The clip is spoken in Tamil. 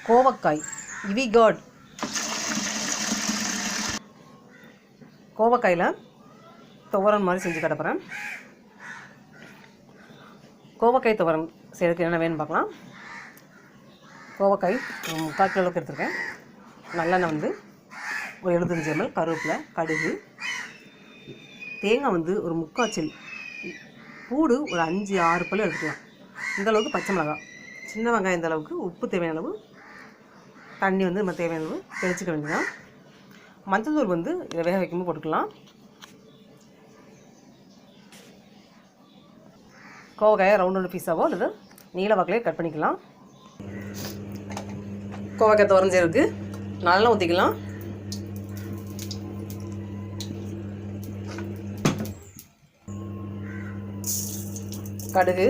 கோவக்காய் இவிகாட். கோவக்காயில் துவரன் மாதிரி செஞ்சு கட்டப்போகிறேன். கோவக்காய் துவரன் செய்யறதுக்கு என்ன வேணும்னு பார்க்கலாம். கோவக்காய் 3/4 கிலோ அளவுக்கு எடுத்துருக்கேன். நல்லெண்ணெய் வந்து ஒரு 75 ml, கருவேப்பிலை, கடுகு, தேங்காய் வந்து ஒரு 3/4 சில், பூடு ஒரு 5-6 பல் எடுத்துக்கலாம். இந்த அளவுக்கு பச்சை மிளகாய், சின்ன வெங்காயம் இந்த அளவுக்கு, உப்பு தேவையான அளவு, தண்ணி வந்து நம்ம தேவையான அளவு தெளிச்சிக்க வேண்டியதான். மஞ்சள் தூள் வந்து இதை வேக வைக்கும்போது போட்டுக்கலாம். கோவக்காயை ரவுண்ட் பீஸாவோ அல்லது நீல வாக்கிலே கட் பண்ணிக்கலாம். கோவக்காய் துவரஞ்சதுக்கு நல்லா ஊற்றிக்கலாம். கடுகு,